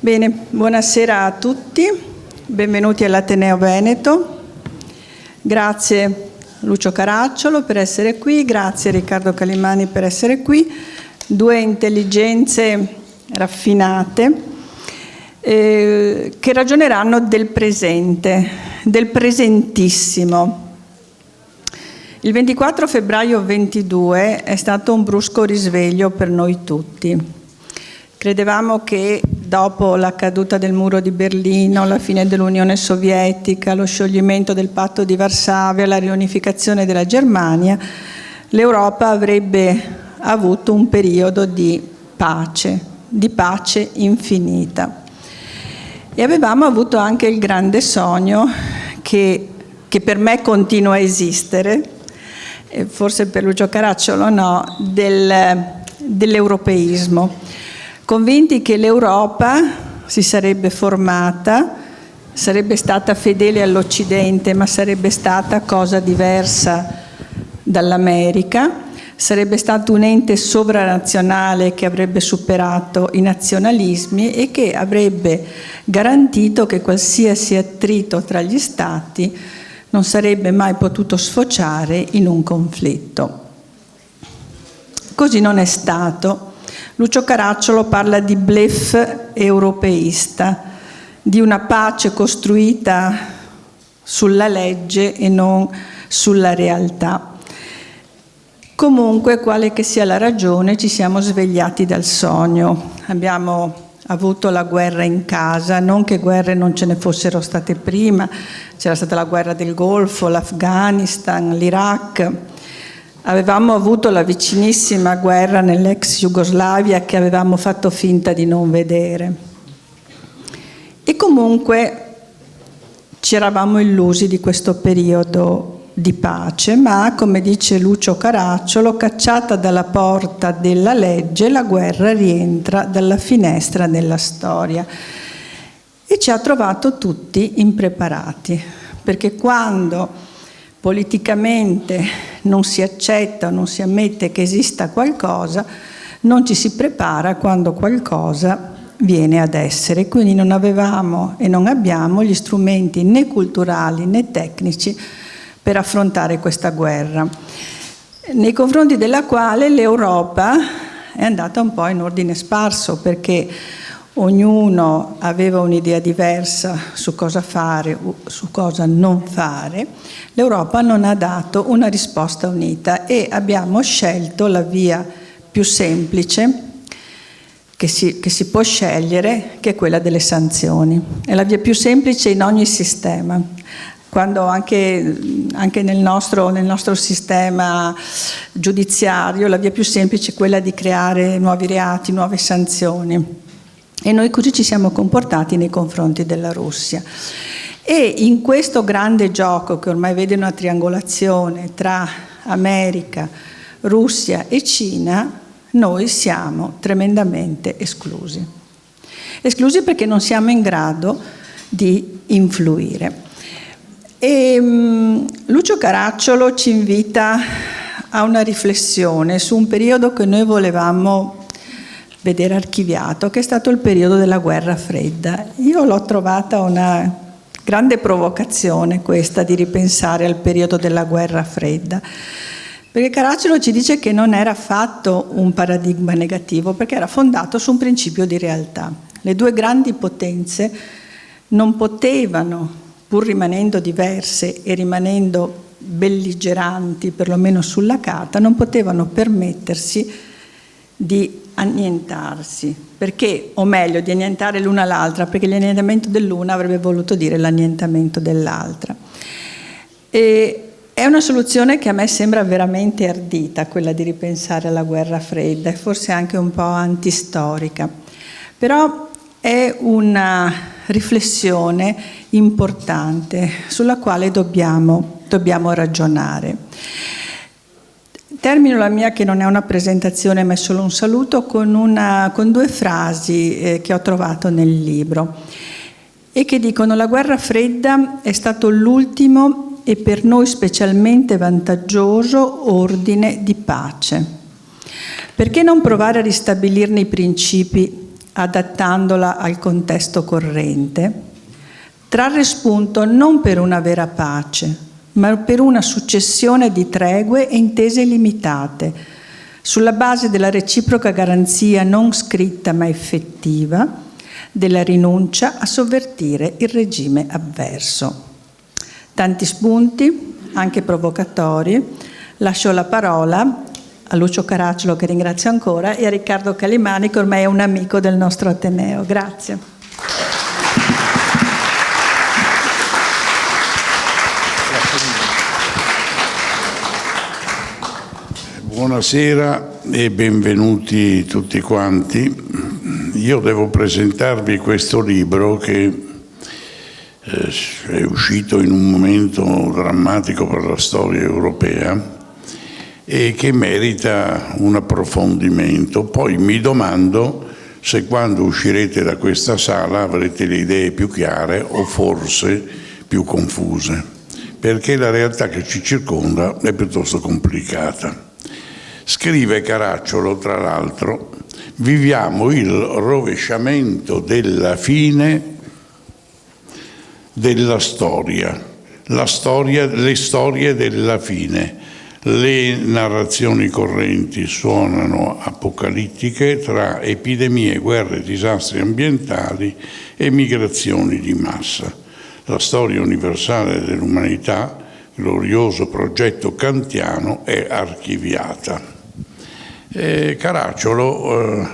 Bene, buonasera a tutti, benvenuti all'Ateneo Veneto. Grazie Lucio Caracciolo per essere qui, grazie Riccardo Calimani per essere qui, due intelligenze raffinate che ragioneranno del presente, del presentissimo. Il 24 febbraio 22 è stato un brusco risveglio per noi tutti. Credevamo che dopo la caduta del muro di Berlino, la fine dell'Unione Sovietica, lo scioglimento del patto di Varsavia, la riunificazione della Germania, l'Europa avrebbe avuto un periodo di pace infinita. E avevamo avuto anche il grande sogno che per me continua a esistere, forse per Lucio Caracciolo no, dell'europeismo. Convinti che l'Europa si sarebbe formata, sarebbe stata fedele all'Occidente, ma sarebbe stata cosa diversa dall'America, sarebbe stato un ente sovranazionale che avrebbe superato i nazionalismi e che avrebbe garantito che qualsiasi attrito tra gli Stati non sarebbe mai potuto sfociare in un conflitto. Così non è stato. Lucio Caracciolo parla di bluff europeista, di una pace costruita sulla legge e non sulla realtà. Comunque, quale che sia la ragione, ci siamo svegliati dal sogno. Abbiamo avuto la guerra in casa, non che guerre non ce ne fossero state prima, c'era stata la guerra del Golfo, l'Afghanistan, l'Iraq. Avevamo avuto la vicinissima guerra nell'ex Jugoslavia che avevamo fatto finta di non vedere. E comunque ci eravamo illusi di questo periodo di pace, ma, come dice Lucio Caracciolo, cacciata dalla porta della legge, la guerra rientra dalla finestra della storia. E ci ha trovato tutti impreparati, perché quando politicamente non si accetta o non si ammette che esista qualcosa, non ci si prepara quando qualcosa viene ad essere. Quindi non avevamo e non abbiamo gli strumenti né culturali né tecnici per affrontare questa guerra, nei confronti della quale l'Europa è andata un po' in ordine sparso, perché ognuno aveva un'idea diversa su cosa fare o su cosa non fare. L'Europa non ha dato una risposta unita e abbiamo scelto la via più semplice che si può scegliere, che è quella delle sanzioni. È la via più semplice in ogni sistema. Quando anche nel nostro sistema giudiziario la via più semplice è quella di creare nuovi reati, nuove sanzioni. E noi così ci siamo comportati nei confronti della Russia. E in questo grande gioco, che ormai vede una triangolazione tra America, Russia e Cina, noi siamo tremendamente esclusi. Esclusi perché non siamo in grado di influire. E Lucio Caracciolo ci invita a una riflessione su un periodo che noi volevamo vedere archiviato, che è stato il periodo della guerra fredda. Io l'ho trovata una grande provocazione questa di ripensare al periodo della guerra fredda, perché Caracciolo ci dice che non era affatto un paradigma negativo, perché era fondato su un principio di realtà. Le due grandi potenze non potevano, pur rimanendo diverse e rimanendo belligeranti, perlomeno sulla carta, non potevano permettersi di annientarsi, perché, o meglio, di annientare l'una l'altra, perché l'annientamento dell'una avrebbe voluto dire l'annientamento dell'altra. E è una soluzione che a me sembra veramente ardita, quella di ripensare alla guerra fredda, e forse anche un po' antistorica, però è una riflessione importante sulla quale dobbiamo ragionare. Termino la mia, che non è una presentazione ma è solo un saluto, con due frasi che ho trovato nel libro e che dicono: la guerra fredda è stato l'ultimo e per noi specialmente vantaggioso ordine di pace. Perché non provare a ristabilirne i principi adattandola al contesto corrente, trarre spunto non per una vera pace, ma per una successione di tregue e intese limitate, sulla base della reciproca garanzia non scritta ma effettiva, della rinuncia a sovvertire il regime avverso. Tanti spunti, anche provocatori. Lascio la parola a Lucio Caracciolo, che ringrazio ancora, e a Riccardo Calimani, che ormai è un amico del nostro Ateneo. Grazie. Buonasera e benvenuti tutti quanti. Io devo presentarvi questo libro che è uscito in un momento drammatico per la storia europea e che merita un approfondimento. Poi mi domando se quando uscirete da questa sala avrete le idee più chiare o forse più confuse, perché la realtà che ci circonda è piuttosto complicata. Scrive Caracciolo, tra l'altro: viviamo il rovesciamento della fine della storia, le storie della fine. Le narrazioni correnti suonano apocalittiche tra epidemie, guerre, disastri ambientali e migrazioni di massa. La storia universale dell'umanità, glorioso progetto kantiano, è archiviata. Caracciolo,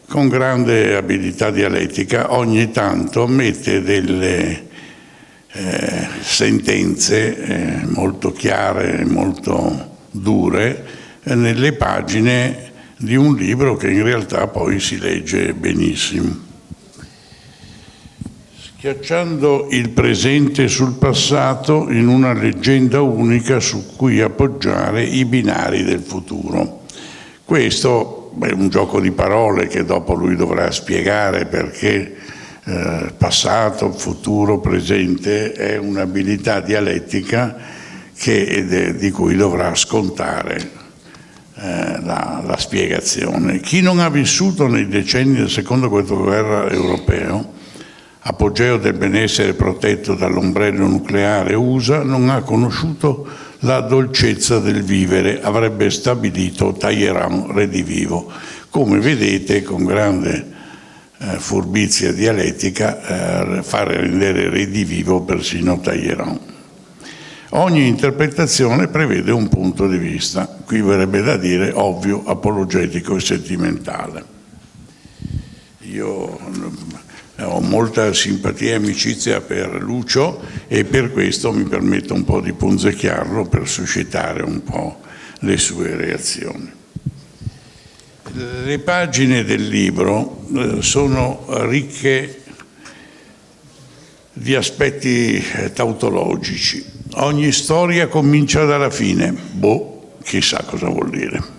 con grande abilità dialettica, ogni tanto mette delle sentenze molto chiare, molto dure, nelle pagine di un libro che in realtà poi si legge benissimo. Schiacciando il presente sul passato in una leggenda unica su cui appoggiare i binari del futuro. Questo è un gioco di parole che dopo lui dovrà spiegare, perché passato, futuro, presente è un'abilità dialettica di cui dovrà scontare la spiegazione. Chi non ha vissuto nei decenni del secondo dopoguerra europeo, apogeo del benessere protetto dall'ombrello nucleare USA, non ha conosciuto la dolcezza del vivere, avrebbe stabilito Talleyrand redivivo. Come vedete, con grande furbizia dialettica, fare rendere redivivo persino Talleyrand. Ogni interpretazione prevede un punto di vista, qui verrebbe da dire ovvio, apologetico e sentimentale. Io ho molta simpatia e amicizia per Lucio e per questo mi permetto un po' di punzecchiarlo per suscitare un po' le sue reazioni. Le pagine del libro sono ricche di aspetti tautologici. Ogni storia comincia dalla fine. Chissà cosa vuol dire.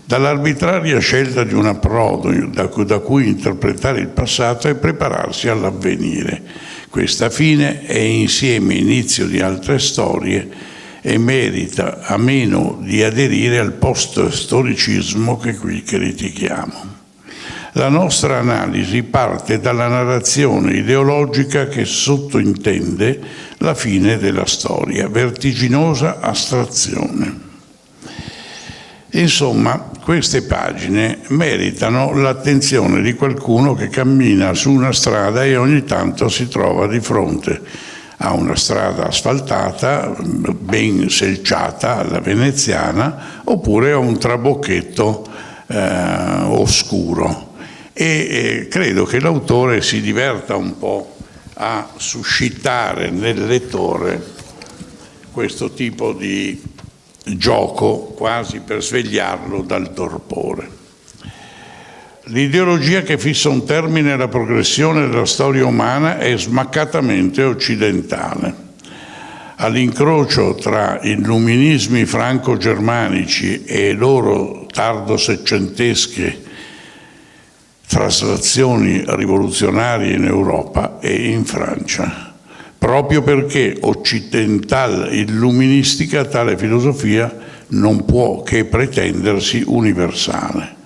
Dall'arbitraria scelta di un approdo da cui interpretare il passato e prepararsi all'avvenire. Questa fine è insieme inizio di altre storie e merita a meno di aderire al post-storicismo che qui critichiamo. La nostra analisi parte dalla narrazione ideologica che sottointende la fine della storia, vertiginosa astrazione. Insomma, queste pagine meritano l'attenzione di qualcuno che cammina su una strada e ogni tanto si trova di fronte a una strada asfaltata, ben selciata alla veneziana, oppure a un trabocchetto oscuro. E credo che l'autore si diverta un po' a suscitare nel lettore questo tipo di gioco, quasi per svegliarlo dal torpore. L'ideologia che fissa un termine alla progressione della storia umana è smaccatamente occidentale. All'incrocio tra illuminismi franco-germanici e loro tardo-seicentesche traslazioni rivoluzionarie in Europa e in Francia, proprio perché occidental illuministica tale filosofia non può che pretendersi universale.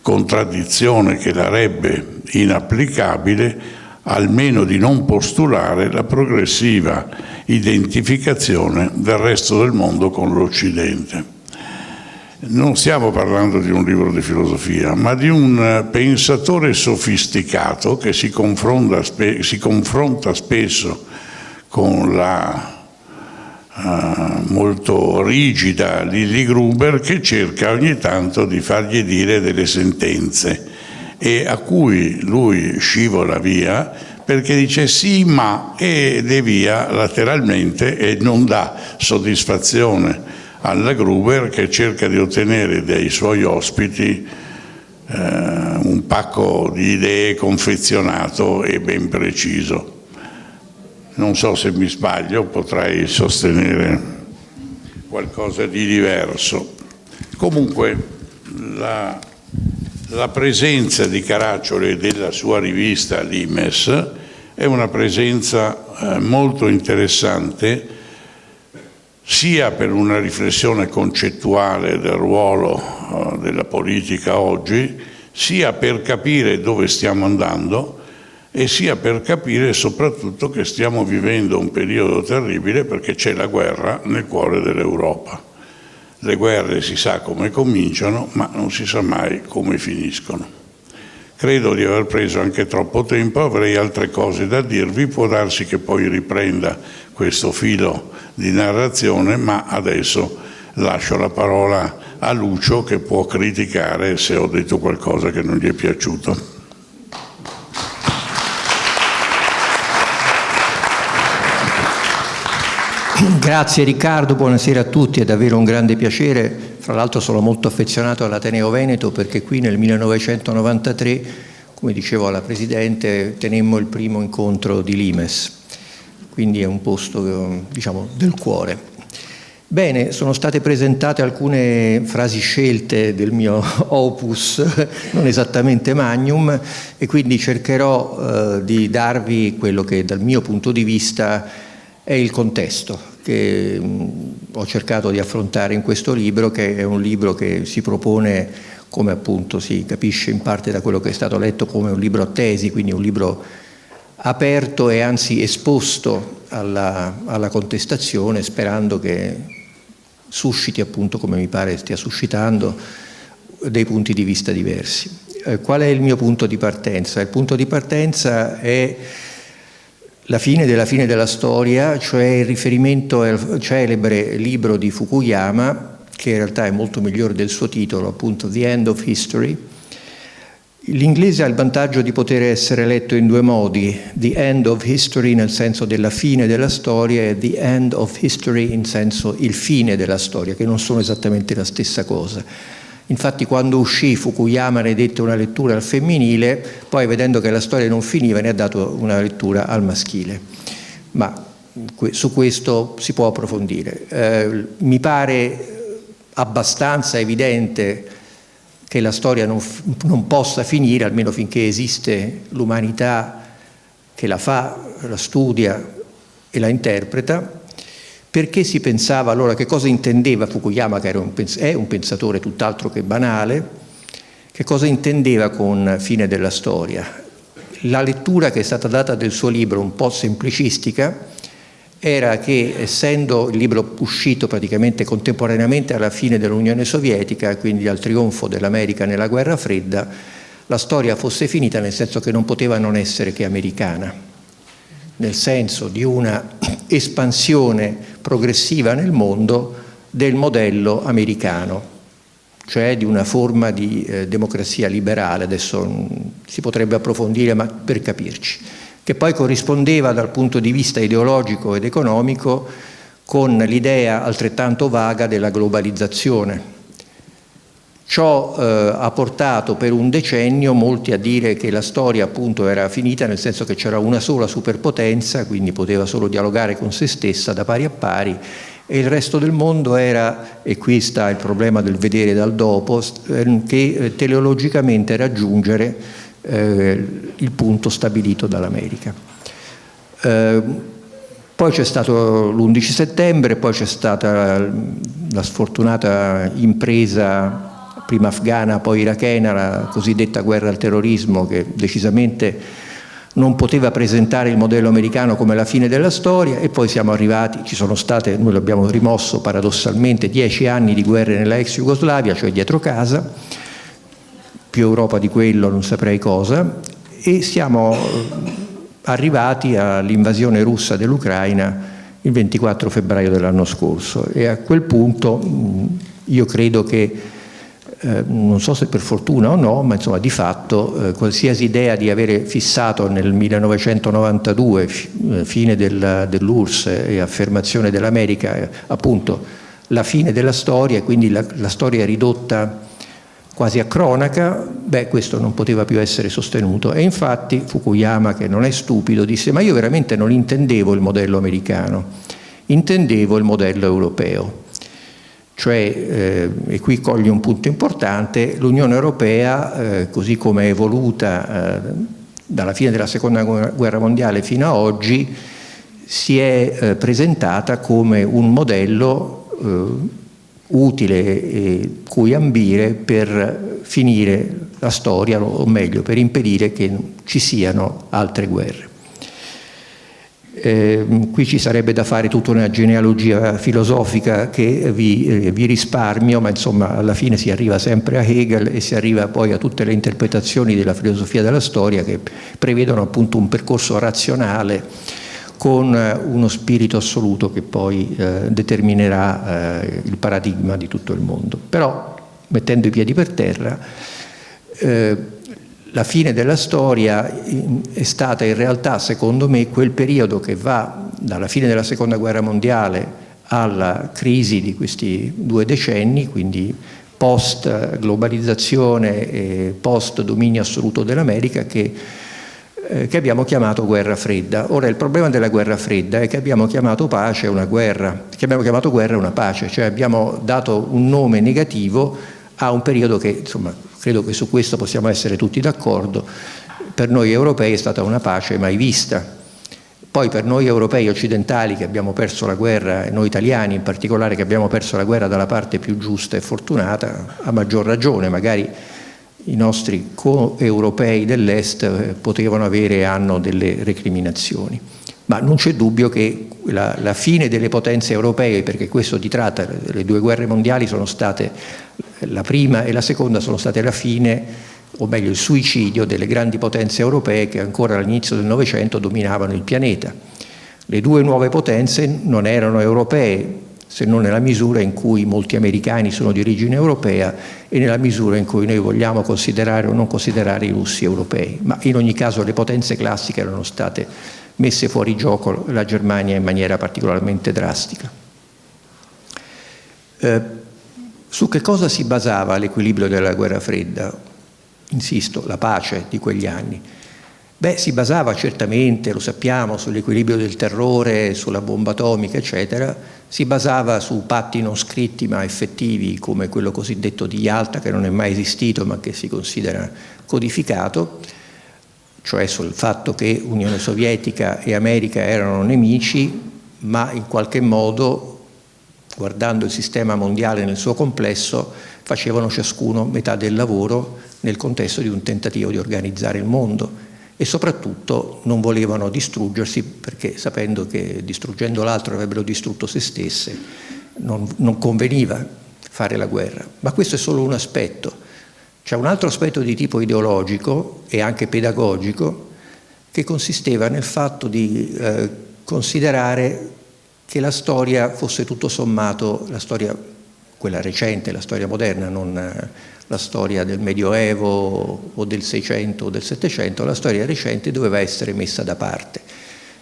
contraddizione che la rende inapplicabile, almeno di non postulare la progressiva identificazione del resto del mondo con l'Occidente. Non stiamo parlando di un libro di filosofia, ma di un pensatore sofisticato che si confronta spesso con la molto rigida Lilli Gruber, che cerca ogni tanto di fargli dire delle sentenze e a cui lui scivola via perché dice sì ma e devia lateralmente e non dà soddisfazione alla Gruber, che cerca di ottenere dai suoi ospiti un pacco di idee confezionato e ben preciso. Non so se mi sbaglio, potrei sostenere qualcosa di diverso. Comunque la presenza di Caracciolo e della sua rivista Limes è una presenza molto interessante, sia per una riflessione concettuale del ruolo della politica oggi, sia per capire dove stiamo andando e sia per capire soprattutto che stiamo vivendo un periodo terribile, perché c'è la guerra nel cuore dell'Europa. Le guerre si sa come cominciano, ma non si sa mai come finiscono. Credo di aver preso anche troppo tempo, avrei altre cose da dirvi, può darsi che poi riprenda questo filo di narrazione, ma adesso lascio la parola a Lucio, che può criticare se ho detto qualcosa che non gli è piaciuto. Grazie Riccardo, buonasera a tutti, è davvero un grande piacere. Fra l'altro sono molto affezionato all'Ateneo Veneto, perché qui nel 1993, come dicevo alla Presidente, tenemmo il primo incontro di Limes, quindi è un posto, diciamo, del cuore. Bene, sono state presentate alcune frasi scelte del mio opus, non esattamente magnum, e quindi cercherò di darvi quello che dal mio punto di vista è il contesto che ho cercato di affrontare in questo libro, che è un libro che si propone, come appunto si capisce in parte da quello che è stato letto, come un libro a tesi, quindi un libro aperto e anzi esposto alla contestazione, sperando che susciti, appunto, come mi pare stia suscitando, dei punti di vista diversi. Qual è il mio punto di partenza? Il punto di partenza è la fine della storia, cioè il riferimento al celebre libro di Fukuyama, che in realtà è molto migliore del suo titolo, appunto The End of History. L'inglese ha il vantaggio di poter essere letto in due modi: The End of History nel senso della fine della storia e The End of History in senso il fine della storia, che non sono esattamente la stessa cosa. Infatti quando uscì Fukuyama ne dette una lettura al femminile, poi vedendo che la storia non finiva ne ha dato una lettura al maschile. Ma su questo si può approfondire. Mi pare abbastanza evidente che la storia non possa finire, almeno finché esiste l'umanità che la fa, la studia e la interpreta. Perché si pensava allora, che cosa intendeva Fukuyama, che è un pensatore tutt'altro che banale, che cosa intendeva con fine della storia? La lettura che è stata data del suo libro, un po' semplicistica, era che, essendo il libro uscito praticamente contemporaneamente alla fine dell'Unione Sovietica, quindi al trionfo dell'America nella Guerra Fredda, la storia fosse finita, nel senso che non poteva non essere che americana, nel senso di una espansione progressiva nel mondo del modello americano, cioè di una forma di democrazia liberale. Adesso si potrebbe approfondire, ma per capirci, che poi corrispondeva dal punto di vista ideologico ed economico con l'idea altrettanto vaga della globalizzazione. Ciò ha portato per un decennio molti a dire che la storia appunto era finita, nel senso che c'era una sola superpotenza, quindi poteva solo dialogare con se stessa da pari a pari, e il resto del mondo era, e qui sta il problema del vedere dal dopo, che teleologicamente raggiungere il punto stabilito dall'America. Poi c'è stato l'11 settembre, poi c'è stata la sfortunata impresa prima afghana, poi irachena, la cosiddetta guerra al terrorismo, che decisamente non poteva presentare il modello americano come la fine della storia, e poi siamo arrivati, ci sono state, noi l'abbiamo rimosso paradossalmente, 10 anni di guerre nella ex Jugoslavia, cioè dietro casa, più Europa di quello non saprei cosa, e siamo arrivati all'invasione russa dell'Ucraina il 24 febbraio dell'anno scorso, e a quel punto io credo che non so se per fortuna o no, ma insomma di fatto qualsiasi idea di avere fissato nel 1992 fine dell'URSS e affermazione dell'America appunto la fine della storia, e quindi la storia ridotta quasi a cronaca, questo non poteva più essere sostenuto. E infatti Fukuyama, che non è stupido, disse: ma io veramente non intendevo il modello americano, intendevo il modello europeo. Cioè, e qui coglie un punto importante, l'Unione Europea, così come è evoluta dalla fine della Seconda Guerra Mondiale fino a oggi, si è presentata come un modello utile e cui ambire per finire la storia, o meglio, per impedire che ci siano altre guerre. Qui ci sarebbe da fare tutta una genealogia filosofica che vi risparmio, ma insomma alla fine si arriva sempre a Hegel e si arriva poi a tutte le interpretazioni della filosofia della storia che prevedono appunto un percorso razionale con uno spirito assoluto che poi determinerà il paradigma di tutto il mondo. Però, mettendo i piedi per terra, la fine della storia è stata in realtà, secondo me, quel periodo che va dalla fine della Seconda Guerra Mondiale alla crisi di questi 2 decenni, quindi post globalizzazione e post dominio assoluto dell'America, che abbiamo chiamato guerra fredda. Ora il problema della guerra fredda è che abbiamo chiamato pace una guerra, che abbiamo chiamato guerra una pace, cioè abbiamo dato un nome negativo a un periodo che, insomma, credo che su questo possiamo essere tutti d'accordo, per noi europei è stata una pace mai vista. Poi per noi europei occidentali che abbiamo perso la guerra, e noi italiani in particolare che abbiamo perso la guerra dalla parte più giusta e fortunata, a maggior ragione, magari i nostri co-europei dell'Est potevano avere e hanno delle recriminazioni. Ma non c'è dubbio che la fine delle potenze europee, perché questo di tratta, le 2 guerre mondiali sono state, la prima e la seconda sono state la fine, o meglio il suicidio delle grandi potenze europee che ancora all'inizio del Novecento dominavano il pianeta. Le 2 nuove potenze non erano europee, se non nella misura in cui molti americani sono di origine europea e nella misura in cui noi vogliamo considerare o non considerare i russi europei. Ma in ogni caso le potenze classiche erano state messe fuori gioco, la Germania in maniera particolarmente drastica. Su che cosa si basava l'equilibrio della guerra fredda? Insisto, la pace di quegli anni. Si basava certamente, lo sappiamo, sull'equilibrio del terrore, sulla bomba atomica, eccetera. Si basava su patti non scritti ma effettivi, come quello cosiddetto di Yalta, che non è mai esistito ma che si considera codificato, cioè sul fatto che Unione Sovietica e America erano nemici, ma in qualche modo, guardando il sistema mondiale nel suo complesso, facevano ciascuno metà del lavoro nel contesto di un tentativo di organizzare il mondo. E soprattutto non volevano distruggersi, perché sapendo che distruggendo l'altro avrebbero distrutto se stesse, non conveniva fare la guerra. Ma questo è solo un aspetto. C'è un altro aspetto di tipo ideologico e anche pedagogico che consisteva nel fatto di considerare che la storia fosse tutto sommato, la storia quella recente, la storia moderna, non la storia del Medioevo o del Seicento o del Settecento, la storia recente doveva essere messa da parte.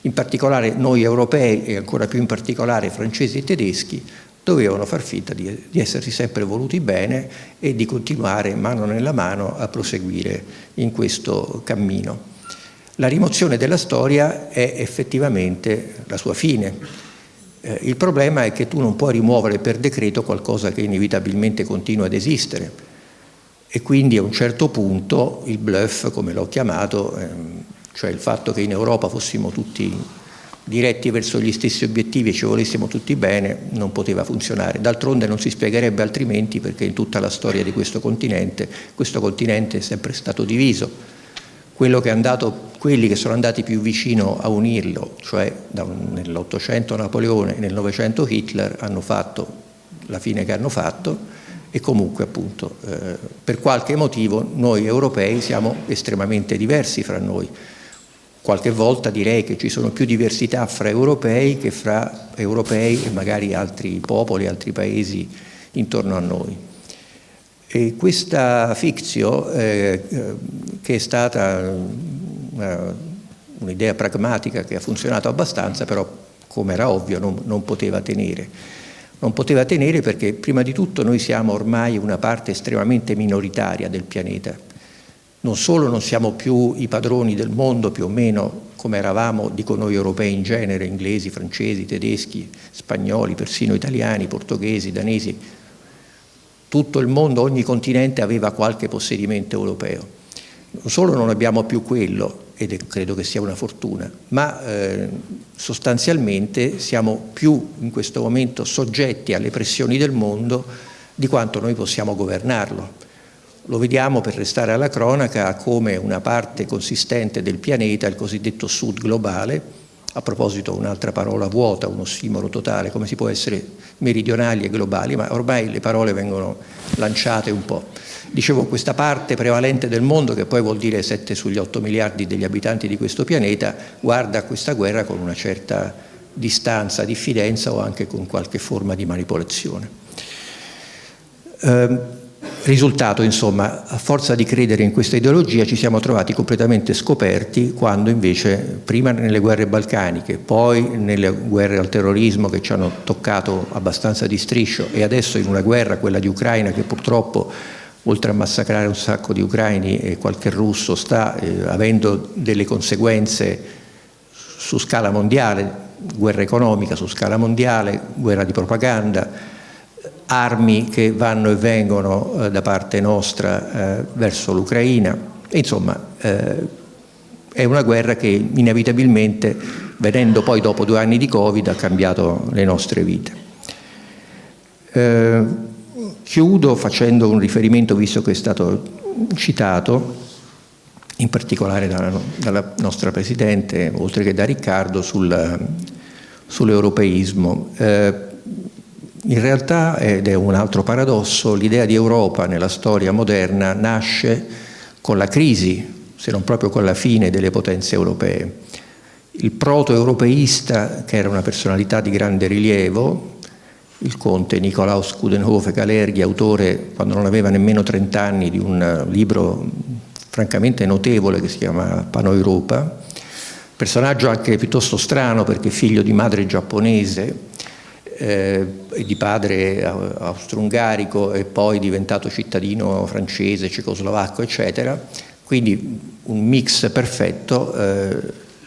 In particolare noi europei e ancora più in particolare francesi e tedeschi dovevano far finta di essersi sempre voluti bene e di continuare mano nella mano a proseguire in questo cammino. La rimozione della storia è effettivamente la sua fine. Il problema è che tu non puoi rimuovere per decreto qualcosa che inevitabilmente continua ad esistere e quindi a un certo punto il bluff, come l'ho chiamato, cioè il fatto che in Europa fossimo tutti diretti verso gli stessi obiettivi e ci volessimo tutti bene, non poteva funzionare. D'altronde non si spiegherebbe altrimenti, perché in tutta la storia di questo continente è sempre stato diviso. Quelli che sono andati più vicino a unirlo, cioè nell'Ottocento Napoleone e nel Novecento Hitler, hanno fatto la fine che hanno fatto, e comunque appunto per qualche motivo noi europei siamo estremamente diversi fra noi. Qualche volta direi che ci sono più diversità fra europei che fra europei e magari altri popoli, altri paesi intorno a noi. E questa fictio, che è stata un'idea pragmatica che ha funzionato abbastanza, però come era ovvio non poteva tenere. Non poteva tenere perché prima di tutto noi siamo ormai una parte estremamente minoritaria del pianeta. Non solo non siamo più i padroni del mondo, più o meno come eravamo, dico noi europei in genere, inglesi, francesi, tedeschi, spagnoli, persino italiani, portoghesi, danesi. Tutto il mondo, ogni continente aveva qualche possedimento europeo. Non solo non abbiamo più quello, ed credo che sia una fortuna, ma sostanzialmente siamo più in questo momento soggetti alle pressioni del mondo di quanto noi possiamo governarlo. Lo vediamo, per restare alla cronaca, come una parte consistente del pianeta, il cosiddetto sud globale, a proposito un'altra parola vuota, un ossimoro totale, come si può essere meridionali e globali, ma ormai le parole vengono lanciate un po'. Dicevo, questa parte prevalente del mondo, che poi vuol dire 7 sugli 8 miliardi degli abitanti di questo pianeta, guarda a questa guerra con una certa distanza, diffidenza o anche con qualche forma di manipolazione. Risultato, insomma, a forza di credere in questa ideologia ci siamo trovati completamente scoperti, quando invece prima nelle guerre balcaniche, poi nelle guerre al terrorismo che ci hanno toccato abbastanza di striscio, e adesso in una guerra, quella di Ucraina, che purtroppo oltre a massacrare un sacco di ucraini e qualche russo sta avendo delle conseguenze su scala mondiale, guerra economica su scala mondiale, guerra di propaganda, armi che vanno e vengono da parte nostra verso l'Ucraina. Insomma, è una guerra che inevitabilmente, venendo poi dopo 2 anni di Covid, ha cambiato le nostre vite. Chiudo facendo un riferimento, visto che è stato citato, in particolare dalla nostra Presidente, oltre che da Riccardo, sull'europeismo. In realtà, ed è un altro paradosso, l'idea di Europa nella storia moderna nasce con la crisi, se non proprio con la fine delle potenze europee. Il proto-europeista, che era una personalità di grande rilievo, il conte Nicolaus Coudenhove-Kalergi, autore, quando non aveva nemmeno 30 anni, di un libro francamente notevole che si chiama Pan-Europa, personaggio anche piuttosto strano perché figlio di madre giapponese e di padre austro-ungarico e poi diventato cittadino francese, cecoslovacco, eccetera, quindi un mix perfetto.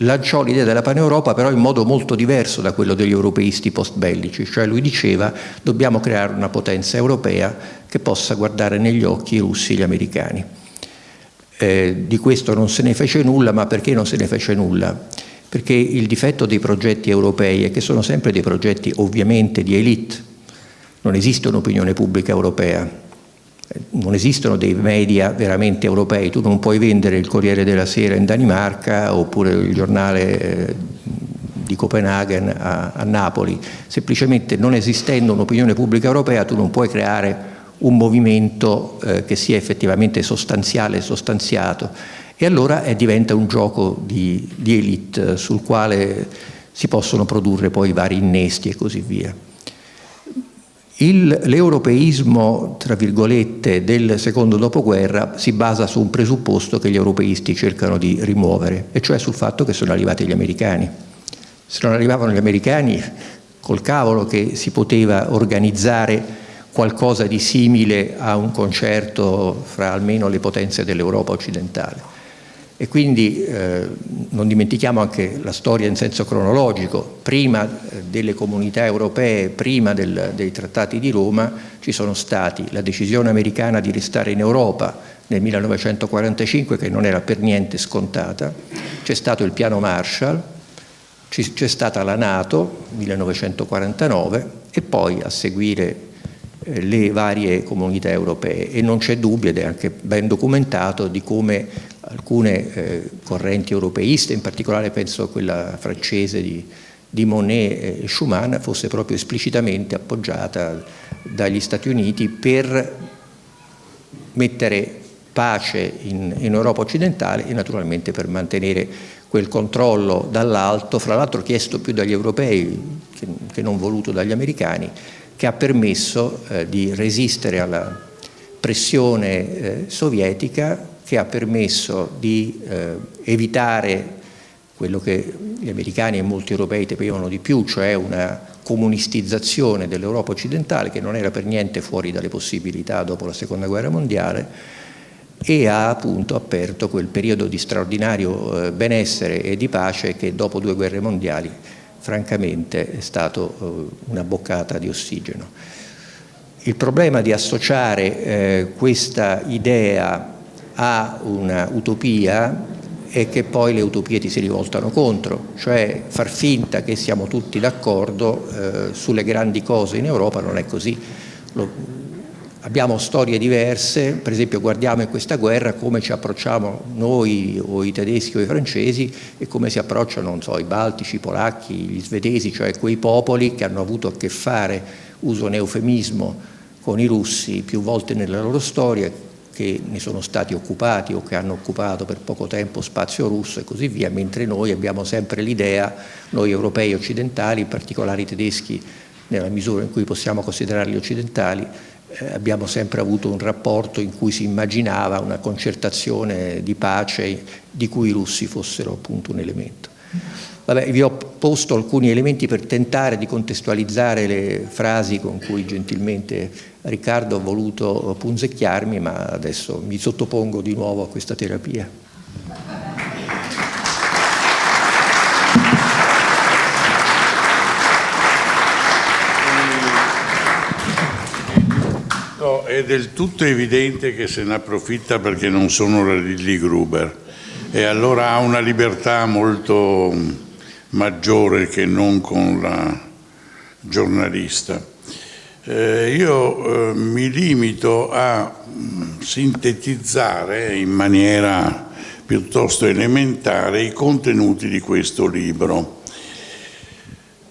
Lanciò l'idea della Paneuropa però in modo molto diverso da quello degli europeisti post-bellici, cioè lui diceva: dobbiamo creare una potenza europea che possa guardare negli occhi i russi e gli americani. Di questo non se ne fece nulla, ma perché non se ne fece nulla? Perché il difetto dei progetti europei è che sono sempre dei progetti ovviamente di elite, non esiste un'opinione pubblica europea, non esistono dei media veramente europei, tu non puoi vendere il Corriere della Sera in Danimarca oppure il giornale di Copenaghen a Napoli, semplicemente non esistendo un'opinione pubblica europea tu non puoi creare un movimento che sia effettivamente sostanziale e sostanziato, e allora diventa un gioco di elite sul quale si possono produrre poi vari innesti e così via. L'europeismo, tra virgolette, del secondo dopoguerra si basa su un presupposto che gli europeisti cercano di rimuovere, e cioè sul fatto che sono arrivati gli americani. Se non arrivavano gli americani, col cavolo che si poteva organizzare qualcosa di simile a un concerto fra almeno le potenze dell'Europa occidentale. E quindi non dimentichiamo anche la storia in senso cronologico. Prima delle comunità europee, prima dei trattati di Roma, ci sono stati la decisione americana di restare in Europa nel 1945, che non era per niente scontata, c'è stato il piano Marshall, C'è stata la NATO, 1949, e poi a seguire le varie comunità europee, e non c'è dubbio, ed è anche ben documentato, di come alcune correnti europeiste, in particolare penso a quella francese di Monnet e Schuman, fosse proprio esplicitamente appoggiata dagli Stati Uniti per mettere pace in Europa occidentale e naturalmente per mantenere quel controllo dall'alto, fra l'altro chiesto più dagli europei che non voluto dagli americani, che ha permesso di resistere alla pressione sovietica, che ha permesso di evitare quello che gli americani e molti europei temevano di più, cioè una comunistizzazione dell'Europa occidentale, che non era per niente fuori dalle possibilità dopo la Seconda Guerra Mondiale, e ha appunto aperto quel periodo di straordinario benessere e di pace che dopo 2 guerre mondiali francamente è stato una boccata di ossigeno. Il problema di associare questa idea a una utopia è che poi le utopie ti si rivoltano contro, cioè far finta che siamo tutti d'accordo sulle grandi cose in Europa non è così. Abbiamo storie diverse, per esempio guardiamo in questa guerra come ci approcciamo noi o i tedeschi o i francesi e come si approcciano, non so, i baltici, i polacchi, gli svedesi, cioè quei popoli che hanno avuto a che fare, uso un eufemismo, con i russi più volte nella loro storia, che ne sono stati occupati o che hanno occupato per poco tempo spazio russo e così via, mentre noi abbiamo sempre l'idea, noi europei occidentali, in particolare i tedeschi nella misura in cui possiamo considerarli occidentali, abbiamo sempre avuto un rapporto in cui si immaginava una concertazione di pace di cui i russi fossero appunto un elemento. Vabbè, vi ho posto alcuni elementi per tentare di contestualizzare le frasi con cui gentilmente Riccardo ha voluto punzecchiarmi, ma adesso mi sottopongo di nuovo a questa terapia. No, è del tutto evidente che se ne approfitta perché non sono la Lilli Gruber e allora ha una libertà molto maggiore che non con la giornalista. Io mi limito a sintetizzare in maniera piuttosto elementare i contenuti di questo libro,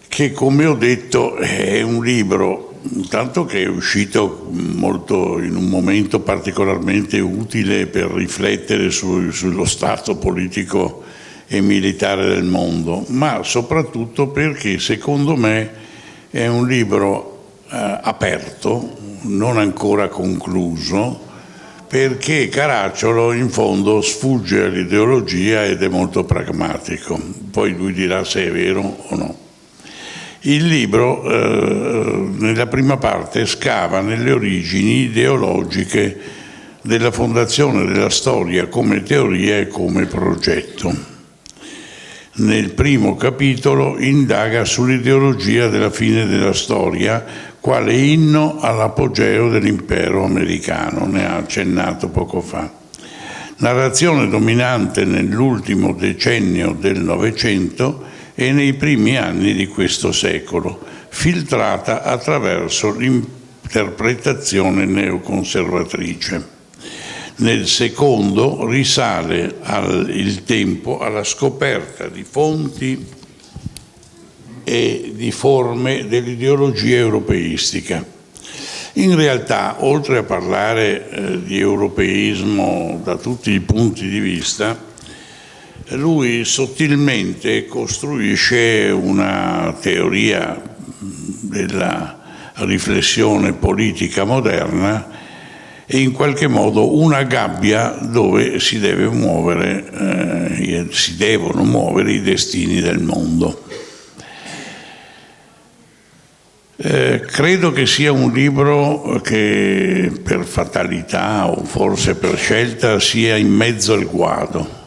che come ho detto è un libro intanto che è uscito molto in un momento particolarmente utile per riflettere sullo stato politico e militare del mondo, ma soprattutto perché secondo me è un libro aperto, non ancora concluso, perché Caracciolo in fondo sfugge all'ideologia ed è molto pragmatico. Poi lui dirà se è vero o no. Il libro, nella prima parte, scava nelle origini ideologiche della fondazione della storia come teoria e come progetto. Nel primo capitolo indaga sull'ideologia della fine della storia, quale inno all'apogeo dell'impero americano, ne ha accennato poco fa. Narrazione dominante nell'ultimo decennio del Novecento e nei primi anni di questo secolo, filtrata attraverso l'interpretazione neoconservatrice. Nel secondo risale il tempo alla scoperta di fonti e di forme dell'ideologia europeistica. In realtà, oltre a parlare di europeismo da tutti i punti di vista, lui sottilmente costruisce una teoria della riflessione politica moderna e in qualche modo una gabbia dove si devono muovere i destini del mondo. Credo che sia un libro che per fatalità o forse per scelta sia in mezzo al guado.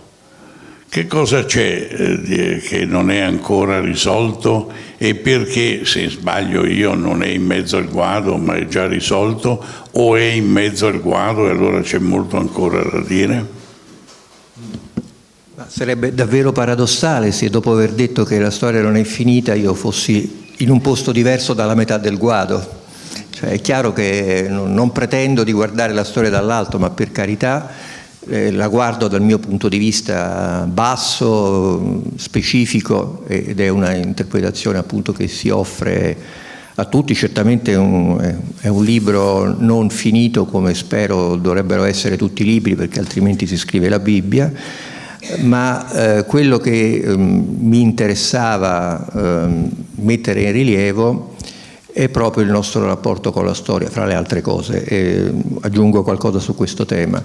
Che cosa c'è che non è ancora risolto e perché, se sbaglio io, non è in mezzo al guado ma è già risolto, o è in mezzo al guado e allora c'è molto ancora da dire? Sarebbe davvero paradossale se dopo aver detto che la storia non è finita io fossi in un posto diverso dalla metà del guado. Cioè, è chiaro che non pretendo di guardare la storia dall'alto, ma per carità la guardo dal mio punto di vista basso, specifico, ed è una interpretazione appunto che si offre a tutti. Certamente è un libro non finito, come spero dovrebbero essere tutti i libri, perché altrimenti si scrive la Bibbia, ma quello che mi interessava mettere in rilievo è proprio il nostro rapporto con la storia, fra le altre cose, e aggiungo qualcosa su questo tema.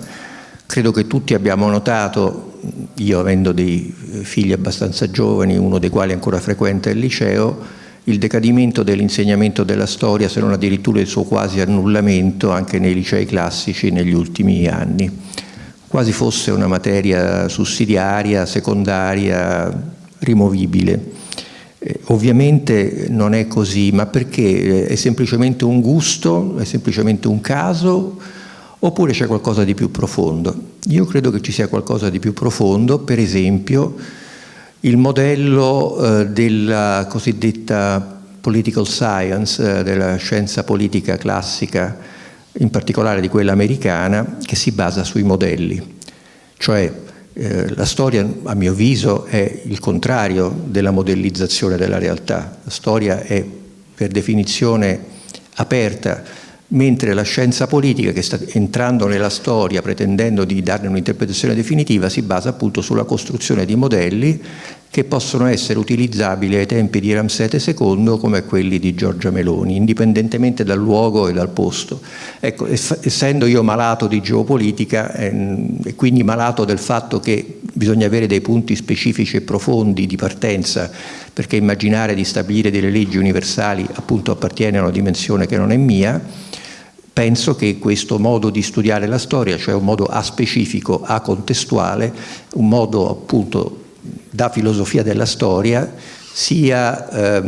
Credo che tutti abbiamo notato, io avendo dei figli abbastanza giovani, uno dei quali ancora frequenta il liceo, il decadimento dell'insegnamento della storia, se non addirittura il suo quasi annullamento anche nei licei classici negli ultimi anni. Quasi fosse una materia sussidiaria, secondaria, rimovibile. Ovviamente non è così, ma perché è semplicemente un gusto, è semplicemente un caso, oppure c'è qualcosa di più profondo? Io credo che ci sia qualcosa di più profondo, per esempio il modello della cosiddetta political science, della scienza politica classica, in particolare di quella americana, che si basa sui modelli. Cioè la storia, a mio avviso, è il contrario della modellizzazione della realtà. La storia è per definizione aperta, mentre la scienza politica, che sta entrando nella storia pretendendo di darne un'interpretazione definitiva, si basa appunto sulla costruzione di modelli che possono essere utilizzabili ai tempi di Ramsete II come quelli di Giorgia Meloni, indipendentemente dal luogo e dal posto. Ecco, essendo io malato di geopolitica e quindi malato del fatto che bisogna avere dei punti specifici e profondi di partenza, perché immaginare di stabilire delle leggi universali appunto appartiene a una dimensione che non è mia, penso che questo modo di studiare la storia, cioè un modo aspecifico, acontestuale, un modo appunto da filosofia della storia, sia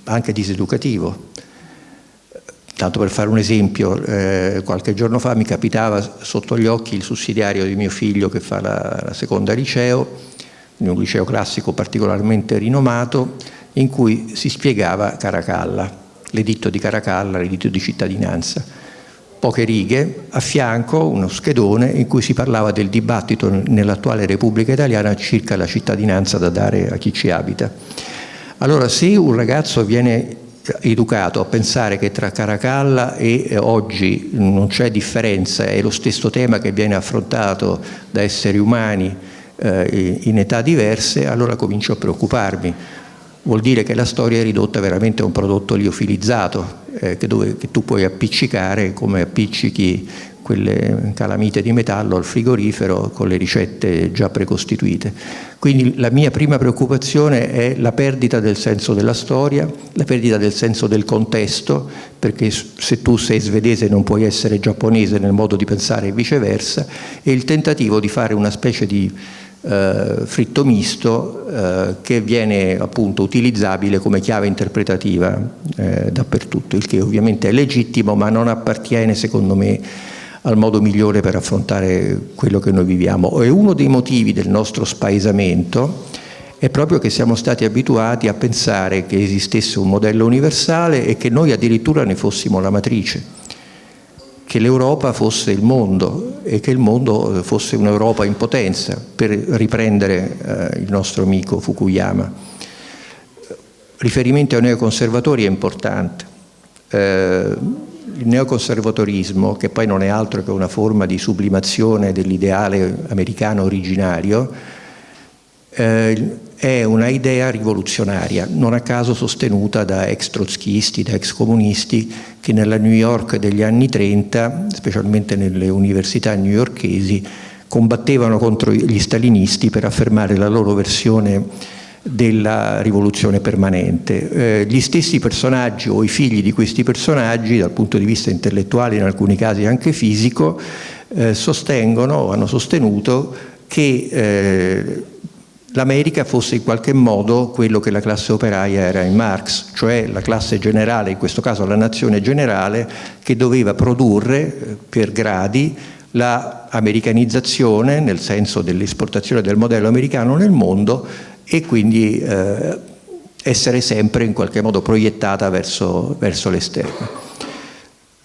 anche diseducativo. Tanto per fare un esempio, qualche giorno fa mi capitava sotto gli occhi il sussidiario di mio figlio che fa la seconda liceo, in un liceo classico particolarmente rinomato, in cui si spiegava Caracalla, l'editto di Caracalla, l'editto di cittadinanza. Poche righe, a fianco uno schedone in cui si parlava del dibattito nell'attuale Repubblica Italiana circa la cittadinanza da dare a chi ci abita. Allora, se un ragazzo viene educato a pensare che tra Caracalla e oggi non c'è differenza, è lo stesso tema che viene affrontato da esseri umani in età diverse, allora comincio a preoccuparmi. Vuol dire che la storia è ridotta veramente a un prodotto liofilizzato, che tu puoi appiccicare come appiccichi quelle calamite di metallo al frigorifero con le ricette già precostituite. Quindi la mia prima preoccupazione è la perdita del senso della storia, la perdita del senso del contesto, perché se tu sei svedese non puoi essere giapponese nel modo di pensare e viceversa, e il tentativo di fare una specie di fritto misto che viene appunto utilizzabile come chiave interpretativa dappertutto, il che ovviamente è legittimo, ma non appartiene secondo me al modo migliore per affrontare quello che noi viviamo. E uno dei motivi del nostro spaesamento è proprio che siamo stati abituati a pensare che esistesse un modello universale e che noi addirittura ne fossimo la matrice, che l'Europa fosse il mondo e che il mondo fosse un'Europa in potenza, per riprendere il nostro amico Fukuyama. Riferimento ai neoconservatori è importante. Il neoconservatorismo, che poi non è altro che una forma di sublimazione dell'ideale americano originario, è una idea rivoluzionaria, non a caso sostenuta da ex trotskisti, da ex comunisti che nella New York degli anni 30, specialmente nelle università newyorkesi, combattevano contro gli stalinisti per affermare la loro versione della rivoluzione permanente. Gli stessi personaggi o i figli di questi personaggi, dal punto di vista intellettuale, in alcuni casi anche fisico, sostengono o hanno sostenuto che l'America fosse in qualche modo quello che la classe operaia era in Marx, cioè la classe generale, in questo caso la nazione generale, che doveva produrre per gradi la americanizzazione, nel senso dell'esportazione del modello americano nel mondo, e quindi essere sempre in qualche modo proiettata verso l'esterno.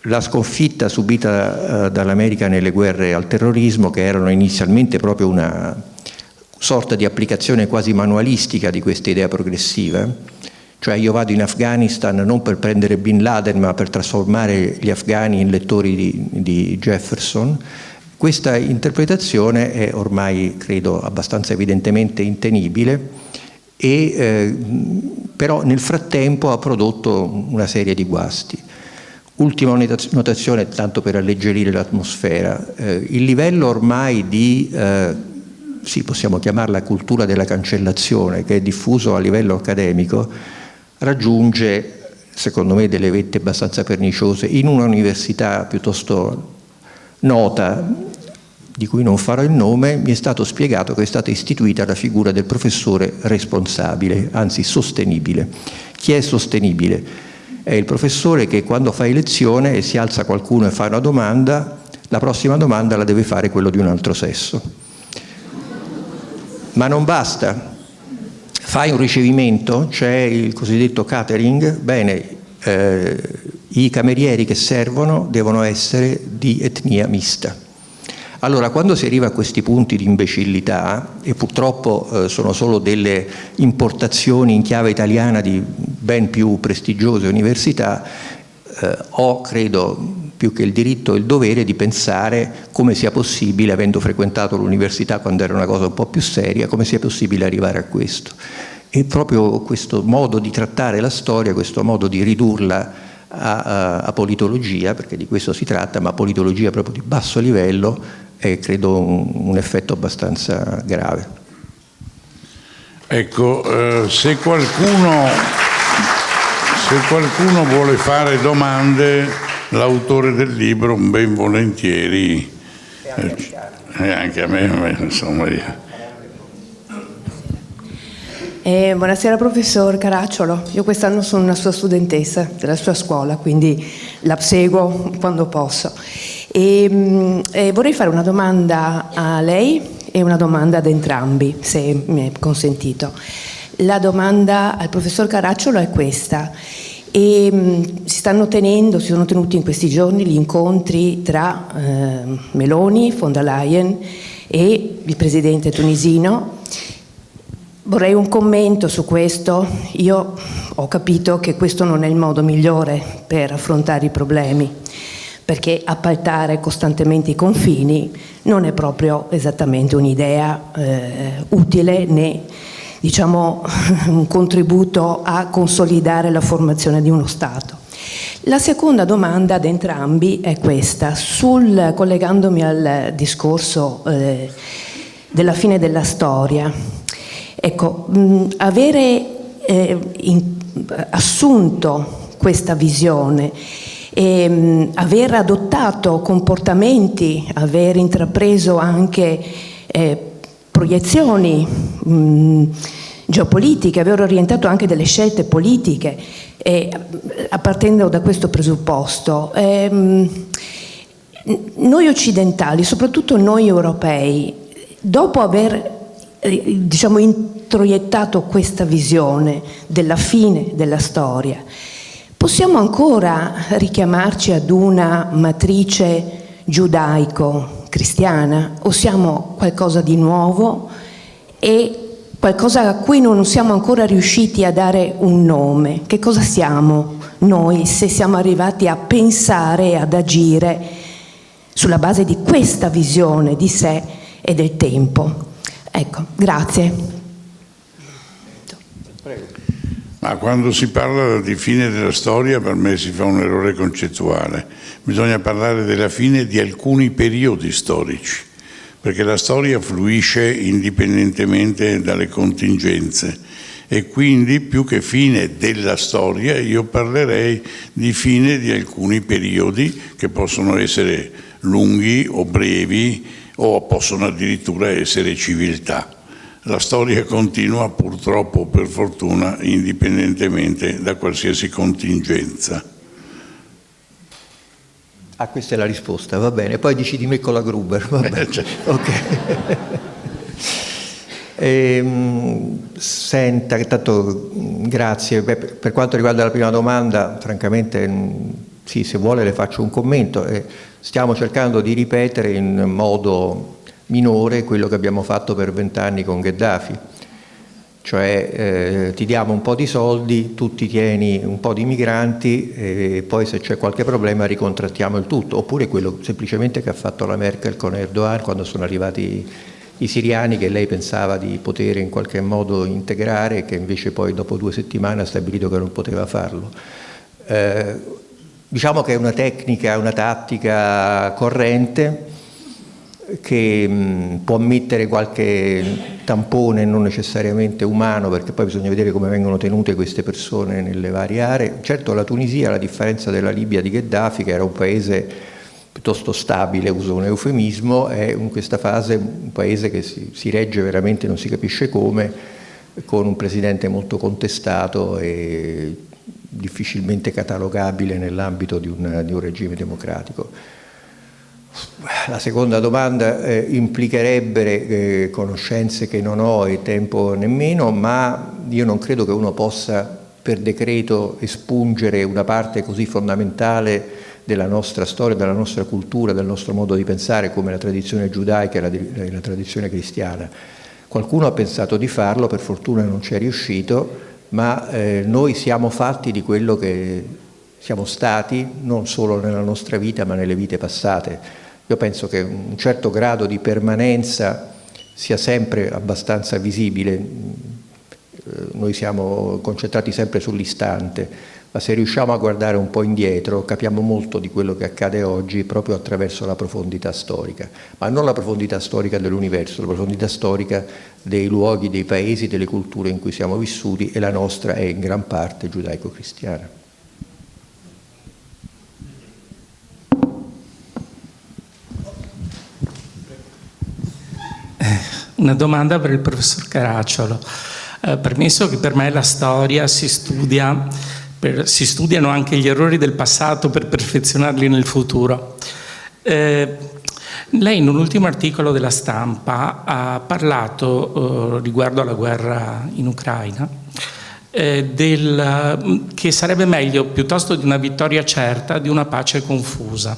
La sconfitta subita dall'America nelle guerre al terrorismo, che erano inizialmente proprio una sorta di applicazione quasi manualistica di questa idea progressiva, cioè io vado in Afghanistan non per prendere Bin Laden ma per trasformare gli afghani in lettori di Jefferson, questa interpretazione è ormai, credo, abbastanza evidentemente intenibile, e però nel frattempo ha prodotto una serie di guasti. Ultima notazione, tanto per alleggerire l'atmosfera, il livello ormai di, sì, possiamo chiamarla cultura della cancellazione, che è diffuso a livello accademico, raggiunge, secondo me, delle vette abbastanza perniciose. In una università piuttosto nota, di cui non farò il nome, mi è stato spiegato che è stata istituita la figura del professore responsabile, anzi sostenibile. Chi è sostenibile? È il professore che quando fai lezione e si alza qualcuno e fa una domanda, la prossima domanda la deve fare quello di un altro sesso. Ma non basta. Fai un ricevimento, c'è il cosiddetto catering, bene, i camerieri che servono devono essere di etnia mista. Allora, quando si arriva a questi punti di imbecillità, e purtroppo sono solo delle importazioni in chiave italiana di ben più prestigiose università, ho, credo, più che il diritto e il dovere di pensare come sia possibile, avendo frequentato l'università quando era una cosa un po' più seria, come sia possibile arrivare a questo. E proprio questo modo di trattare la storia, questo modo di ridurla a politologia, perché di questo si tratta, ma politologia proprio di basso livello, è credo un effetto abbastanza grave. Ecco, se qualcuno vuole fare domande, l'autore del libro ben volentieri, e anche a me, insomma. Buonasera professor Caracciolo, io quest'anno sono una sua studentessa della sua scuola, quindi la seguo quando posso. Vorrei fare una domanda a lei e una domanda ad entrambi, se mi è consentito. La domanda al professor Caracciolo è questa. Si sono tenuti in questi giorni gli incontri tra Meloni, von der Leyen e il presidente tunisino. Vorrei un commento su questo. Io ho capito che questo non è il modo migliore per affrontare i problemi, perché appaltare costantemente i confini non è proprio esattamente un'idea utile, né diciamo un contributo a consolidare la formazione di uno Stato. La seconda domanda ad entrambi è questa, collegandomi al discorso della fine della storia. Ecco, avere assunto questa visione, aver adottato comportamenti, aver intrapreso anche proiezioni geopolitiche, aver orientato anche delle scelte politiche, partendo da questo presupposto, noi occidentali, soprattutto noi europei, dopo aver diciamo introiettato questa visione della fine della storia, possiamo ancora richiamarci ad una matrice giudaico-cristiana o siamo qualcosa di nuovo e qualcosa a cui non siamo ancora riusciti a dare un nome? Che cosa siamo noi se siamo arrivati a pensare e ad agire sulla base di questa visione di sé e del tempo? Ecco, grazie. Prego. Ma quando si parla di fine della storia, per me si fa un errore concettuale. Bisogna parlare della fine di alcuni periodi storici, perché la storia fluisce indipendentemente dalle contingenze e quindi più che fine della storia io parlerei di fine di alcuni periodi che possono essere lunghi o brevi o possono addirittura essere civiltà. La storia continua purtroppo, per fortuna, indipendentemente da qualsiasi contingenza. Ah, questa è la risposta, va bene. Poi dici di me con la Gruber, va bene. Ok. Senta, intanto grazie. Per quanto riguarda la prima domanda, francamente, sì, se vuole le faccio un commento. Stiamo cercando di ripetere in modo minore quello che abbiamo fatto per 20 anni con Gheddafi. Cioè ti diamo un po' di soldi, tu ti tieni un po' di migranti e poi se c'è qualche problema ricontrattiamo il tutto, oppure quello semplicemente che ha fatto la Merkel con Erdogan quando sono arrivati i siriani che lei pensava di poter in qualche modo integrare e che invece poi dopo 2 settimane ha stabilito che non poteva farlo. Diciamo che è una tecnica, una tattica corrente che può ammettere qualche tampone non necessariamente umano, perché poi bisogna vedere come vengono tenute queste persone nelle varie aree. Certo, la Tunisia, a differenza della Libia di Gheddafi, che era un paese piuttosto stabile, uso un eufemismo, è in questa fase un paese che si regge veramente non si capisce come, con un presidente molto contestato e difficilmente catalogabile nell'ambito di un regime democratico. La seconda domanda implicherebbe conoscenze che non ho e tempo nemmeno, ma io non credo che uno possa per decreto espungere una parte così fondamentale della nostra storia, della nostra cultura, del nostro modo di pensare come la tradizione giudaica e la tradizione cristiana. Qualcuno ha pensato di farlo, per fortuna non ci è riuscito, ma noi siamo fatti di quello che siamo stati, non solo nella nostra vita ma nelle vite passate. Io penso che un certo grado di permanenza sia sempre abbastanza visibile, noi siamo concentrati sempre sull'istante, ma se riusciamo a guardare un po' indietro capiamo molto di quello che accade oggi proprio attraverso la profondità storica, ma non la profondità storica dell'universo, la profondità storica dei luoghi, dei paesi, delle culture in cui siamo vissuti, e la nostra è in gran parte giudaico-cristiana. Una domanda per il professor Caracciolo. Permesso che per me la storia si studiano anche gli errori del passato per perfezionarli nel futuro. Lei in un ultimo articolo della Stampa ha parlato riguardo alla guerra in Ucraina che sarebbe meglio piuttosto di una vittoria certa di una pace confusa.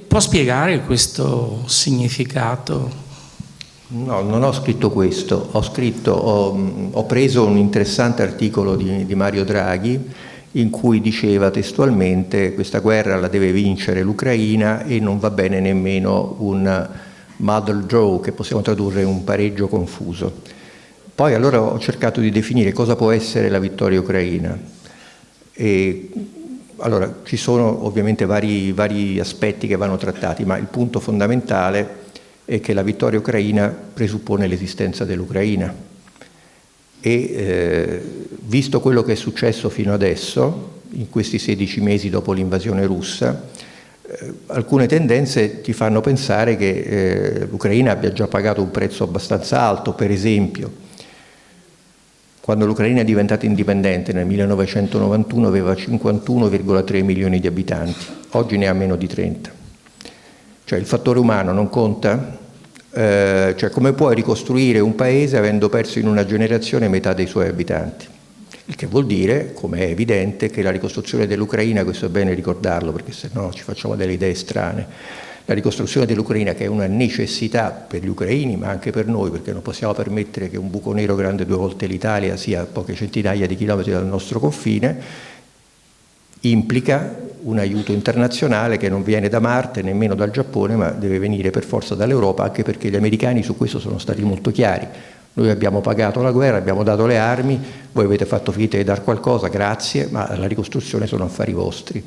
Può spiegare questo significato? No, non ho scritto questo, ho preso un interessante articolo di Mario Draghi in cui diceva testualmente: questa guerra la deve vincere l'Ucraina e non va bene nemmeno un muddle draw, che possiamo tradurre un pareggio confuso. Poi allora ho cercato di definire cosa può essere la vittoria ucraina. Allora, ci sono ovviamente vari aspetti che vanno trattati, ma il punto fondamentale è che la vittoria ucraina presuppone l'esistenza dell'Ucraina e visto quello che è successo fino adesso, in questi 16 mesi dopo l'invasione russa, alcune tendenze ti fanno pensare che l'Ucraina abbia già pagato un prezzo abbastanza alto. Per esempio, quando l'Ucraina è diventata indipendente nel 1991 aveva 51,3 milioni di abitanti, oggi ne ha meno di 30. Cioè il fattore umano non conta? Cioè come puoi ricostruire un paese avendo perso in una generazione metà dei suoi abitanti? Il che vuol dire, come è evidente, che la ricostruzione dell'Ucraina, questo è bene ricordarlo perché se no ci facciamo delle idee strane, la ricostruzione dell'Ucraina, che è una necessità per gli ucraini ma anche per noi, perché non possiamo permettere che un buco nero grande 2 volte l'Italia sia a poche centinaia di chilometri dal nostro confine, implica un aiuto internazionale che non viene da Marte, nemmeno dal Giappone, ma deve venire per forza dall'Europa, anche perché gli americani su questo sono stati molto chiari. Noi abbiamo pagato la guerra, abbiamo dato le armi, voi avete fatto finta di dar qualcosa, grazie, ma la ricostruzione sono affari vostri.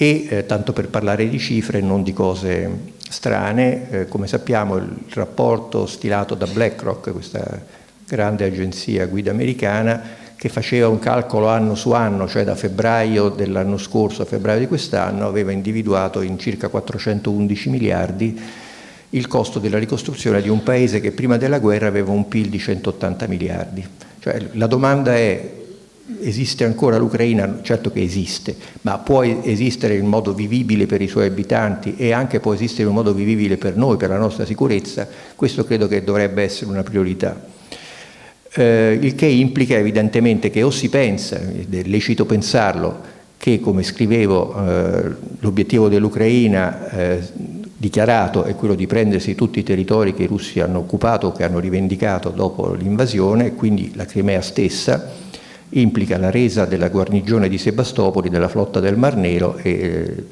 E tanto per parlare di cifre e non di cose strane, come sappiamo il rapporto stilato da BlackRock, questa grande agenzia guida americana, che faceva un calcolo anno su anno, cioè da febbraio dell'anno scorso a febbraio di quest'anno, aveva individuato in circa 411 miliardi il costo della ricostruzione di un paese che prima della guerra aveva un PIL di 180 miliardi. Cioè, la domanda è: esiste ancora l'Ucraina? Certo che esiste, ma può esistere in modo vivibile per i suoi abitanti e anche può esistere in un modo vivibile per noi, per la nostra sicurezza. Questo credo che dovrebbe essere una priorità. Il che implica evidentemente che o si pensa, ed è lecito pensarlo, che, come scrivevo, l'obiettivo dell'Ucraina dichiarato è quello di prendersi tutti i territori che i russi hanno occupato o che hanno rivendicato dopo l'invasione, quindi la Crimea stessa, implica la resa della guarnigione di Sebastopoli, della flotta del Mar Nero e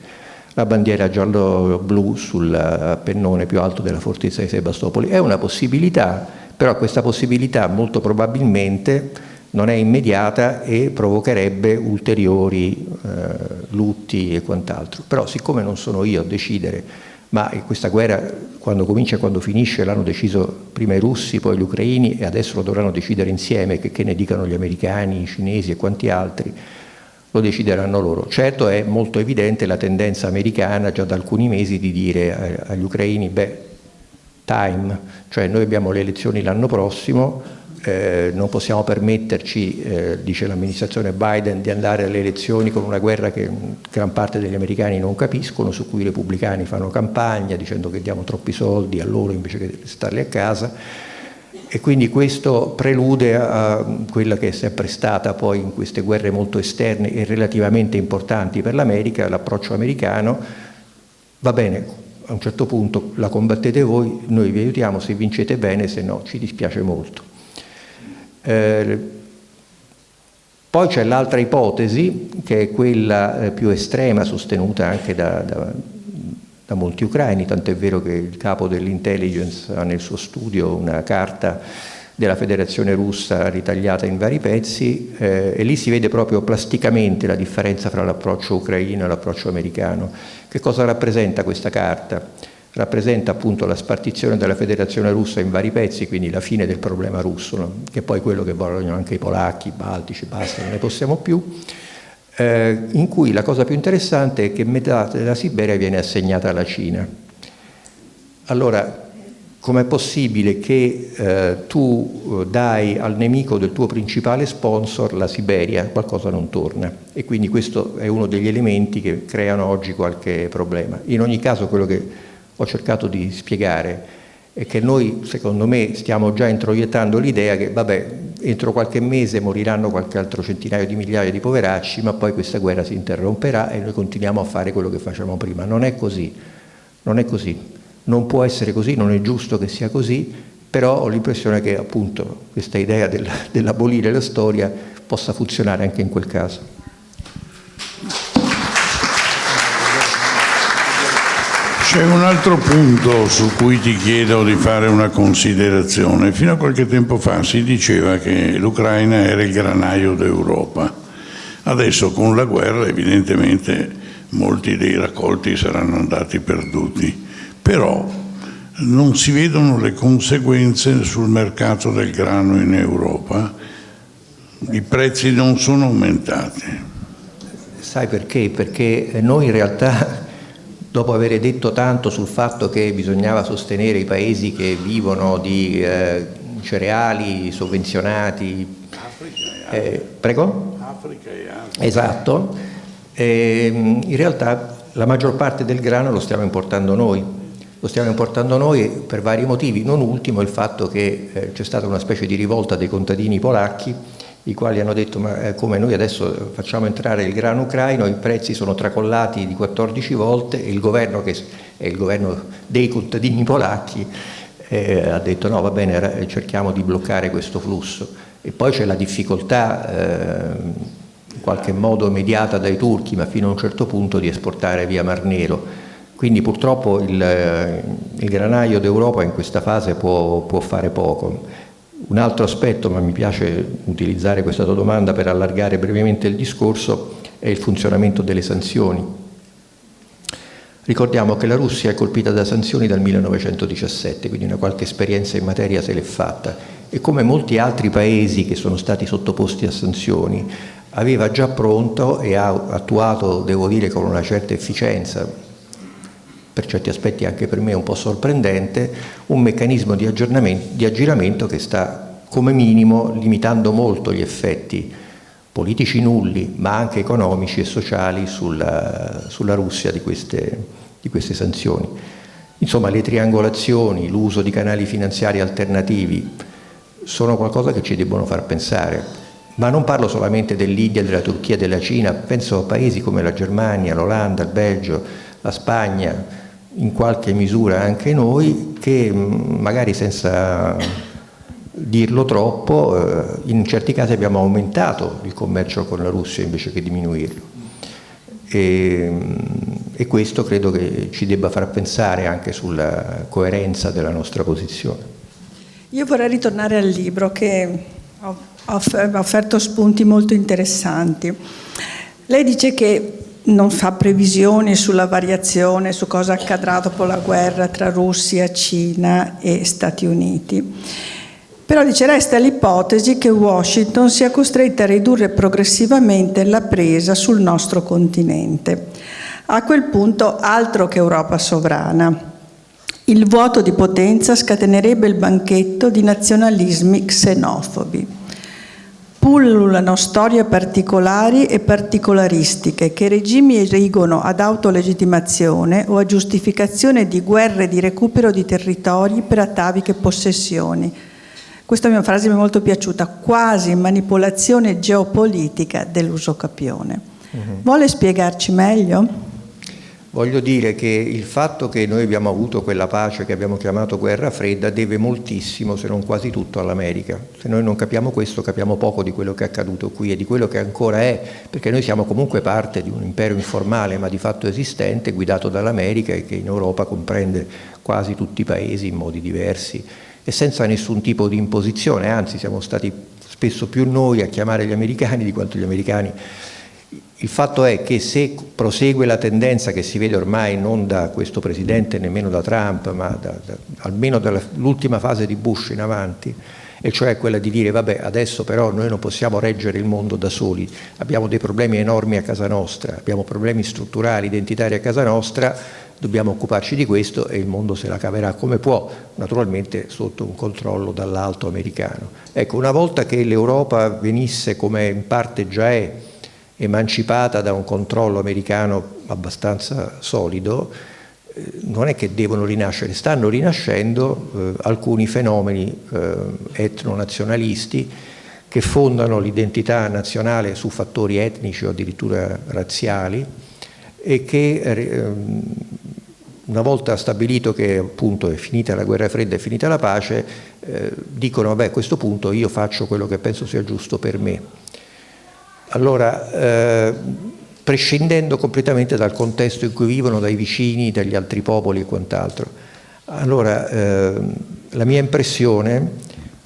la bandiera giallo-blu sul pennone più alto della fortezza di Sebastopoli. È una possibilità, però questa possibilità molto probabilmente non è immediata e provocherebbe ulteriori lutti e quant'altro. Però siccome non sono io a decidere, ma questa guerra quando comincia e quando finisce l'hanno deciso prima i russi, poi gli ucraini e adesso lo dovranno decidere insieme, che ne dicano gli americani, i cinesi e quanti altri, lo decideranno loro. Certo è molto evidente la tendenza americana già da alcuni mesi di dire agli ucraini, time, cioè noi abbiamo le elezioni l'anno prossimo, non possiamo permetterci, dice l'amministrazione Biden, di andare alle elezioni con una guerra che gran parte degli americani non capiscono, su cui i repubblicani fanno campagna dicendo che diamo troppi soldi a loro invece che starli a casa, e quindi questo prelude a quella che è sempre stata poi in queste guerre molto esterne e relativamente importanti per l'America, l'approccio americano: va bene, a un certo punto la combattete voi, noi vi aiutiamo, se vincete bene, se no ci dispiace molto. Poi c'è l'altra ipotesi, che è quella più estrema, sostenuta anche da molti ucraini, tant'è vero che il capo dell'intelligence ha nel suo studio una carta della Federazione Russa ritagliata in vari pezzi, e lì si vede proprio plasticamente la differenza fra l'approccio ucraino e l'approccio americano. Che cosa rappresenta questa carta? Rappresenta appunto la spartizione della Federazione Russa in vari pezzi, quindi la fine del problema russo, no? Che è poi quello che vogliono anche i polacchi, i baltici, basta, non ne possiamo più, in cui la cosa più interessante è che metà della Siberia viene assegnata alla Cina. Allora, com'è possibile che tu dai al nemico del tuo principale sponsor la Siberia? Qualcosa non torna, e quindi questo è uno degli elementi che creano oggi qualche problema. In ogni caso, quello che ho cercato di spiegare è che noi, secondo me, stiamo già introiettando l'idea che, vabbè, entro qualche mese moriranno qualche altro centinaio di migliaia di poveracci, ma poi questa guerra si interromperà e noi continuiamo a fare quello che facevamo prima. Non è così, non è così, non può essere così, non è giusto che sia così, però ho l'impressione che appunto questa idea dell'abolire la storia possa funzionare anche in quel caso. C'è un altro punto su cui ti chiedo di fare una considerazione. Fino a qualche tempo fa si diceva che l'Ucraina era il granaio d'Europa. Adesso con la guerra evidentemente molti dei raccolti saranno andati perduti, però non si vedono le conseguenze sul mercato del grano in Europa. I prezzi non sono aumentati. Sai perché? Perché noi in realtà, dopo aver detto tanto sul fatto che bisognava sostenere i paesi che vivono di cereali sovvenzionati, prego? Africa e Asia. Esatto, in realtà la maggior parte del grano lo stiamo importando noi. Lo stiamo importando noi per vari motivi, non ultimo il fatto che c'è stata una specie di rivolta dei contadini polacchi, i quali hanno detto: ma come noi adesso facciamo entrare il grano ucraino, i prezzi sono tracollati di 14 volte, e il governo, che è il governo dei contadini polacchi, ha detto no, va bene, cerchiamo di bloccare questo flusso. E poi c'è la difficoltà in qualche modo mediata dai turchi, ma fino a un certo punto, di esportare via Mar Nero. Quindi purtroppo il granaio d'Europa in questa fase può fare poco. Un altro aspetto, ma mi piace utilizzare questa tua domanda per allargare brevemente il discorso, è il funzionamento delle sanzioni. Ricordiamo che la Russia è colpita da sanzioni dal 1917, quindi una qualche esperienza in materia se l'è fatta, e come molti altri paesi che sono stati sottoposti a sanzioni aveva già pronto e ha attuato, devo dire, con una certa efficienza, per certi aspetti anche per me un po' sorprendente, un meccanismo di aggiramento che sta come minimo limitando molto gli effetti politici nulli, ma anche economici e sociali sulla Russia di queste sanzioni. Insomma, le triangolazioni, l'uso di canali finanziari alternativi sono qualcosa che ci debbono far pensare. Ma non parlo solamente dell'India, della Turchia, della Cina, penso a paesi come la Germania, l'Olanda, il Belgio, la Spagna, in qualche misura anche noi, che magari senza dirlo troppo, in certi casi abbiamo aumentato il commercio con la Russia invece che diminuirlo. E questo credo che ci debba far pensare anche sulla coerenza della nostra posizione. Io vorrei ritornare al libro, che ha offerto spunti molto interessanti. Lei dice che non fa previsioni sulla variazione, su cosa accadrà dopo la guerra tra Russia, Cina e Stati Uniti. Però dice resta l'ipotesi che Washington sia costretta a ridurre progressivamente la presa sul nostro continente. A quel punto altro che Europa sovrana. Il vuoto di potenza scatenerebbe il banchetto di nazionalismi xenofobi. Pullulano storie particolari e particolaristiche che regimi erigono ad autolegittimazione o a giustificazione di guerre di recupero di territori per ataviche possessioni. Questa mia frase mi è molto piaciuta, quasi manipolazione geopolitica dell'usocapione. Vuole spiegarci meglio? Voglio dire che il fatto che noi abbiamo avuto quella pace che abbiamo chiamato guerra fredda deve moltissimo, se non quasi tutto, all'America. Se noi non capiamo questo, capiamo poco di quello che è accaduto qui e di quello che ancora è, perché noi siamo comunque parte di un impero informale ma di fatto esistente, guidato dall'America e che in Europa comprende quasi tutti i paesi in modi diversi e senza nessun tipo di imposizione, anzi siamo stati spesso più noi a chiamare gli americani di quanto gli americani. Il fatto è che se prosegue la tendenza che si vede ormai non da questo presidente nemmeno da Trump, ma almeno dall'ultima fase di Bush in avanti, e cioè quella di dire vabbè adesso però noi non possiamo reggere il mondo da soli, abbiamo dei problemi enormi a casa nostra, abbiamo problemi strutturali, identitari a casa nostra, dobbiamo occuparci di questo e il mondo se la caverà come può, naturalmente sotto un controllo dall'alto americano. Ecco, una volta che l'Europa venisse, come in parte già è, emancipata da un controllo americano abbastanza solido, non è che devono rinascere, stanno rinascendo alcuni fenomeni etnonazionalisti che fondano l'identità nazionale su fattori etnici o addirittura razziali e che una volta stabilito che appunto è finita la guerra fredda, è finita la pace, dicono vabbè a questo punto io faccio quello che penso sia giusto per me. Allora, prescindendo completamente dal contesto in cui vivono, dai vicini, dagli altri popoli e quant'altro. Allora, la mia impressione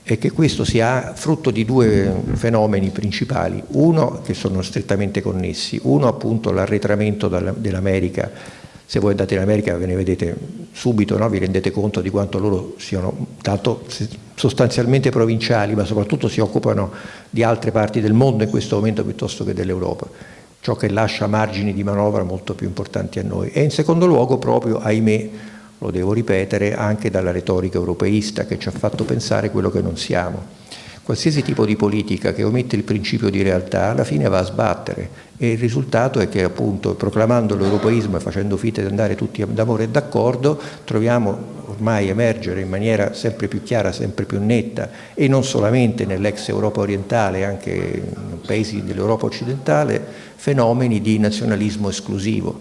è che questo sia frutto di due fenomeni principali, uno che sono strettamente connessi, uno appunto l'arretramento dell'America. Se voi andate in America ve ne vedete subito, no? Vi rendete conto di quanto loro siano tanto sostanzialmente provinciali, ma soprattutto si occupano di altre parti del mondo in questo momento piuttosto che dell'Europa, ciò che lascia margini di manovra molto più importanti a noi. E in secondo luogo proprio, ahimè, lo devo ripetere, anche dalla retorica europeista che ci ha fatto pensare quello che non siamo. Qualsiasi tipo di politica che omette il principio di realtà alla fine va a sbattere e il risultato è che appunto proclamando l'europeismo e facendo finta di andare tutti d'amore e d'accordo troviamo ormai emergere in maniera sempre più chiara, sempre più netta e non solamente nell'ex Europa orientale, anche in paesi dell'Europa occidentale, fenomeni di nazionalismo esclusivo.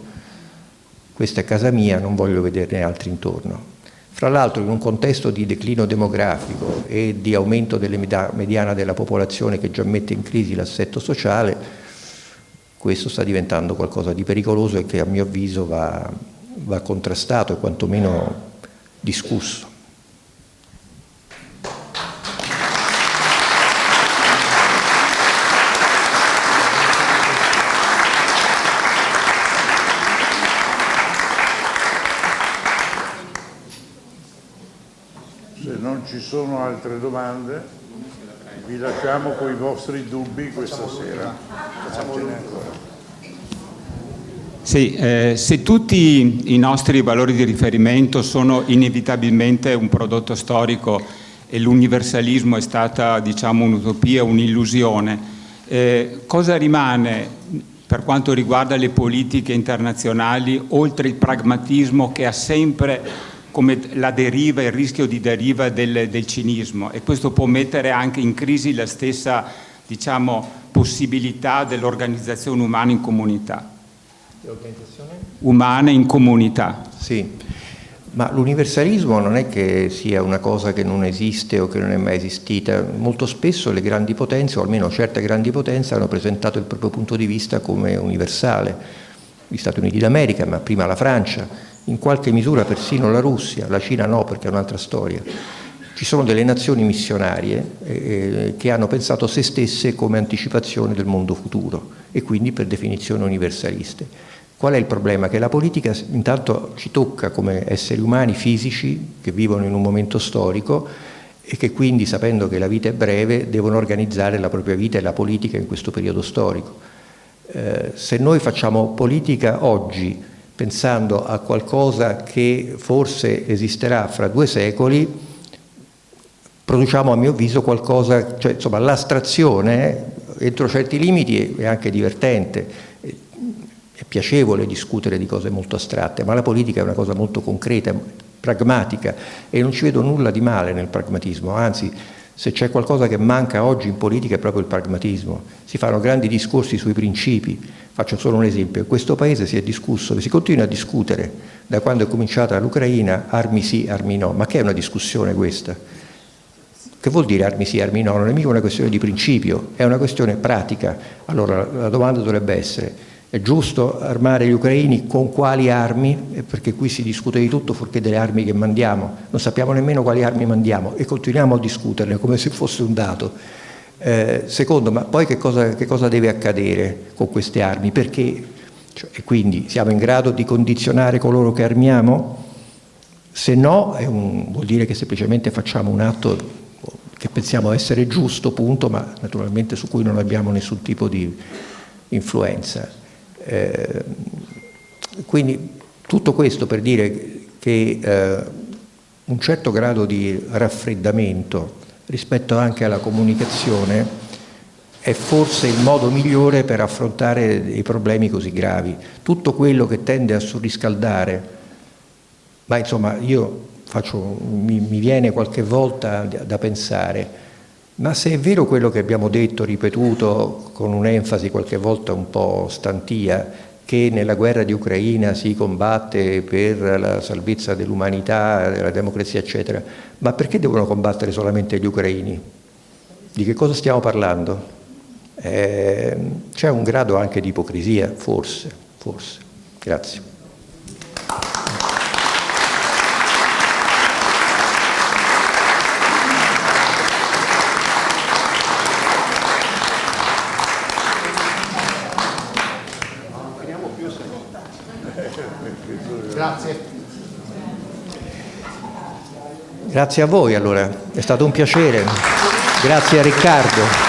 Questa è casa mia, non voglio vederne altri intorno. Fra l'altro in un contesto di declino demografico e di aumento dell'età mediana della popolazione che già mette in crisi l'assetto sociale, questo sta diventando qualcosa di pericoloso e che a mio avviso va contrastato e quantomeno discusso. Se non ci sono altre domande, vi lasciamo con i vostri dubbi questa sera. Sì, se tutti i nostri valori di riferimento sono inevitabilmente un prodotto storico e l'universalismo è stata, diciamo, un'utopia, un'illusione, Cosa rimane per quanto riguarda le politiche internazionali, oltre il pragmatismo che ha sempre come la deriva, il rischio di deriva del cinismo, e questo può mettere anche in crisi la stessa, diciamo, possibilità dell'organizzazione umana in comunità. Umana in comunità. Sì, ma l'universalismo non è che sia una cosa che non esiste o che non è mai esistita. Molto spesso le grandi potenze, o almeno certe grandi potenze, hanno presentato il proprio punto di vista come universale. Gli Stati Uniti d'America, ma prima la Francia, in qualche misura persino la Russia, la Cina no, perché è un'altra storia. Ci sono delle nazioni missionarie che hanno pensato se stesse come anticipazione del mondo futuro e quindi per definizione universaliste. Qual è il problema? Che la politica intanto ci tocca come esseri umani fisici che vivono in un momento storico e che quindi, sapendo che la vita è breve, devono organizzare la propria vita e la politica in questo periodo storico. Se noi facciamo politica oggi pensando a qualcosa che forse esisterà fra 2 secoli, produciamo a mio avviso qualcosa, cioè insomma l'astrazione entro certi limiti è anche divertente. È piacevole discutere di cose molto astratte, ma la politica è una cosa molto concreta, pragmatica, e non ci vedo nulla di male nel pragmatismo, anzi, se c'è qualcosa che manca oggi in politica è proprio il pragmatismo. Si fanno grandi discorsi sui principi. Faccio solo un esempio: in questo paese si è discusso, si continua a discutere da quando è cominciata l'Ucraina, armi sì, armi no. Ma che è una discussione questa? Che vuol dire armi sì, armi no? Non è mica una questione di principio, è una questione pratica. Allora la domanda dovrebbe essere: è giusto armare gli ucraini con quali armi? Perché qui si discute di tutto fuorché delle armi che mandiamo, non sappiamo nemmeno quali armi mandiamo e continuiamo a discuterne come se fosse un dato. Secondo, ma poi che cosa deve accadere con queste armi? Perché? E quindi siamo in grado di condizionare coloro che armiamo? Se no, vuol dire che semplicemente facciamo un atto che pensiamo essere giusto, punto, ma naturalmente su cui non abbiamo nessun tipo di influenza. Quindi tutto questo per dire che un certo grado di raffreddamento rispetto anche alla comunicazione è forse il modo migliore per affrontare dei problemi così gravi. Tutto quello che tende a surriscaldare, ma insomma mi viene qualche volta da pensare: ma se è vero quello che abbiamo detto, ripetuto con un'enfasi qualche volta un po' stantia, che nella guerra di Ucraina si combatte per la salvezza dell'umanità, della democrazia, eccetera, ma perché devono combattere solamente gli ucraini? Di che cosa stiamo parlando? C'è un grado anche di ipocrisia, forse. Grazie. Grazie a voi allora, è stato un piacere. Grazie a Riccardo.